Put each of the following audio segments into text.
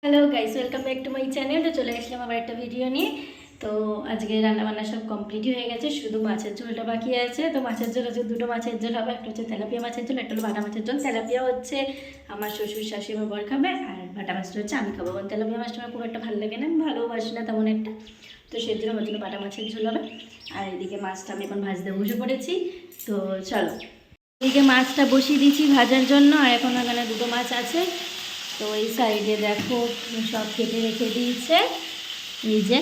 Hello guys, welcome back to my channel. তো চলে আসলাম আবার একটা ভিডিও নিয়ে। তো আজকে রান্নাবান্না সব কমপ্লিটই হয়ে গেছে, শুধু মাছের ঝোলটা বাকি আছে। তো মাছের ঝোল আছে, দুটো মাছের ঝোল হবে। একটা হচ্ছে তেলাপিয়া মাছের ঝোল, একটা হলো বাটা মাছের ঝোল। তেলাপিয়া হচ্ছে আমার শ্বশুর শাশুড়ি আমার বর খাবে, আর বাটা মাছটা হচ্ছে আমি খাবো। কারণ তেলাপিয়া মাছটা আমার খুব একটা ভালো লাগে না, ভালোবাসি না তেমন একটা। তো সেই জন্য আমার জন্য বাটা মাছের ঝোল হবে। আর এদিকে মাছটা আমি এখন ভাজতে বসে পড়েছি। তো চলো, এদিকে মাছটা বসিয়ে দিয়েছি ভাজার জন্য। আর এখন এখানে দুটো মাছ আছে। তো এই সাইডে দেখো সব কেটে রেখে দিয়েছে। এই যে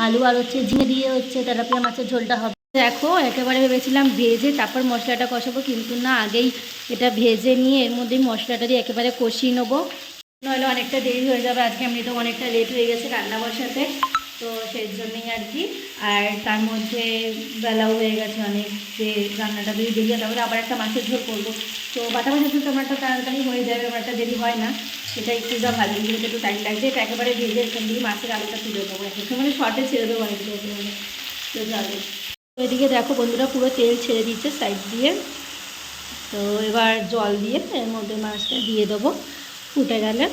আলু আর হচ্ছে ঝিঙে দিয়ে হচ্ছে তেলাপিয়া মাছের ঝোলটা হবে। দেখো একেবারে ভেবেছিলাম ভেজে তারপর মশলাটা কষাবো, কিন্তু না, আগেই এটা ভেজে নিয়ে এর মধ্যেই মশলাটা দিয়ে একেবারে কষিয়ে নেবো, নইলে অনেকটা দেরি হয়ে যাবে। আজকে এমনিতেও অনেকটা লেট হয়ে গেছে রান্না বসাতে, তো সেই জন্যই আর কি। আর তার মধ্যে বেলাও হয়ে গেছে অনেক, যে রান্নাটা বেশি দেরি হয়, তারপরে আবার একটা মাছের ঝোল করবো। তো বাটা মাছের ঝোল আমার একটা তাড়াতাড়ি হয়ে যাবে, আমার একটা দেরি হয় না। সেটা একটু যা ভালো দিতে একটু টাইম লাগছে। এটা একেবারে ভেজে এখান দিয়ে মাছের আলুটা তুলে দেবো, এখন মানে শর্টে ছেড়ে দেবো অনেক মানে। তো চলো, তো এদিকে দেখো বন্ধুরা পুরো তেল ছেড়ে দিচ্ছে সাইড দিয়ে। তো এবার জল দিয়ে এর মধ্যে মাছটা দিয়ে দেবো ফুটে গেলে।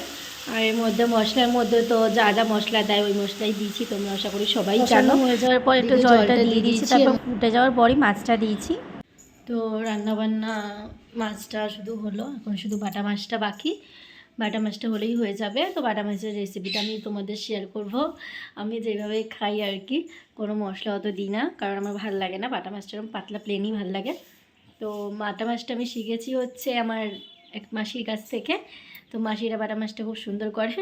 আর এর মধ্যে মশলার মধ্যে তো যা যা মশলা দেয় ওই মশলাই দিয়েছি, তোমরা আশা করি সবাই জানো। হয়ে যাওয়ার পর একটু জলটা দিয়ে দিয়েছি, তারপর ফুটে যাওয়ার পরই মাছটা দিয়েছি। তো রান্নাবান্না মাছটা শুধু হলো, এখন শুধু বাটা মাছটা বাকি। বাটা মাছটা হলেই হয়ে যাবে। তো বাটা মাছের রেসিপিটা আমি তোমাদের শেয়ার করব, আমি যেভাবে খাই আর কি। কোনো মশলা অত দিই না, কারণ আমার ভালো লাগে না বাটা মাছটা, এরকম পাতলা প্লেনই ভালো লাগে। তো বাটা মাছটা আমি শিখেছি হচ্ছে আমার এক মাসির কাছ থেকে। তো মাসিরা বাটা মাছটা খুব সুন্দর করে,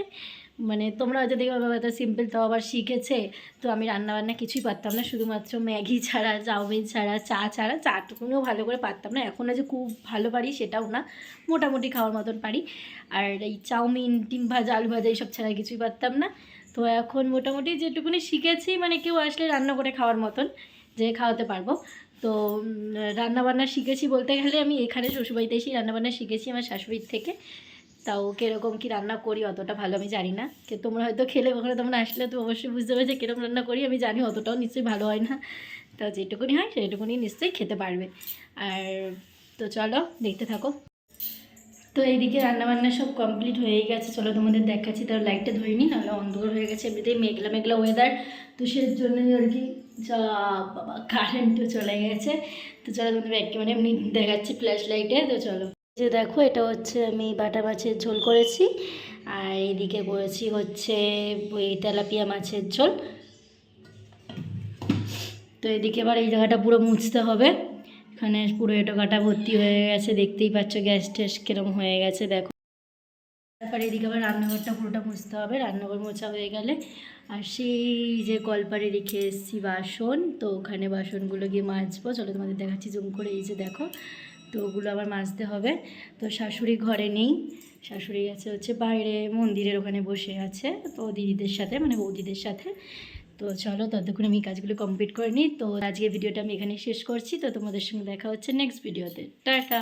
মানে তোমরা হয়তো দেখবে হয়তো সিম্পল, তাও আবার শিখেছে। তো আমি রান্নাবান্না কিছুই পারতাম না, শুধুমাত্র ম্যাগি ছাড়া, চাউমিন ছাড়া, চা ছাড়া, চাটুকুনিও ভালো করে পারতাম না। এখন যে খুব ভালো পারি সেটাও না, মোটামুটি খাওয়ার মতন পারি। আর এই চাউমিন, ডিম ভাজা, আলু ভাজা এইসব ছাড়া কিছুই পারতাম না। তো এখন মোটামুটি যেটুকুনি শিখেছি, মানে কেউ আসলে রান্না করে খাওয়ার মতন যে খাওয়াতে পারবো। তো রান্নাবান্না শিখেছি বলতে গেলে আমি এখানে শ্বশুরবাড়িতে এসেই রান্নাবান্না শিখেছি আমার শাশুড়ির থেকে। তাও কীরকম কী রান্না করি অতটা ভালো আমি জানি না, তোমরা হয়তো খেলে কখনো তোমরা আসলে তো অবশ্যই বুঝতে পারবে যে কীরকম রান্না করি। আমি জানি অতটাও নিশ্চয়ই ভালো হয় না, তা যেটুকুনি হয় সেইটুকুনি নিশ্চয়ই খেতে পারবে। আর তো চলো দেখতে থাকো। তো এইদিকে রান্নাবান্না সব কমপ্লিট হয়ে গেছে, চলো তোমাদের দেখাচ্ছি। তার লাইটটা ধরিনি, নাহলে অন্ধকার হয়ে গেছে। এমনিতেই মেঘলা মেঘলা ওয়েদার, তো সেই জন্যই আর কি। যা বাবা, কারেন্টও চলে গেছে। তো চলো তোমাদের একেবারে এমনি দেখাচ্ছি ফ্ল্যাশ লাইটে। তো চলো, যে দেখো এটা হচ্ছে আমি বাটা মাছের ঝোল করেছি, আর এইদিকে করেছি হচ্ছে ওই তেলাপিয়া মাছের ঝোল। তো এদিকে এবার এই জায়গাটা পুরো মুছতে হবে, এখানে পুরো এটো কাটা ভর্তি হয়ে গেছে, দেখতেই পাচ্ছ গ্যাস ট্যাস কীরকম হয়ে গেছে দেখো। তারপরে এদিকে আবার রান্নাঘরটা পুরোটা মুছতে হবে। রান্নাঘর মোছা হয়ে গেলে আর সেই যে কলপারে রেখে এসেছি বাসন, তো ওখানে বাসনগুলো গিয়ে মাজবো। চলো তোমাদের দেখাচ্ছি জুম করে, এই যে দেখো। তো ওগুলো আবার মাজতে হবে। তো শাশুড়ি ঘরে নেই, শাশুড়ি গেছে হচ্ছে বাইরে মন্দিরের ওখানে বসে আছে, তো দিদিদের সাথে, মানে বৌদিদের সাথে। তো চলো ততক্ষণ আমি কাজগুলো কমপ্লিট করে নিই। তো আজকের ভিডিওটা আমি এখানে শেষ করছি। তো তোমাদের সঙ্গে দেখা হচ্ছে নেক্সট ভিডিওতে। টাটা।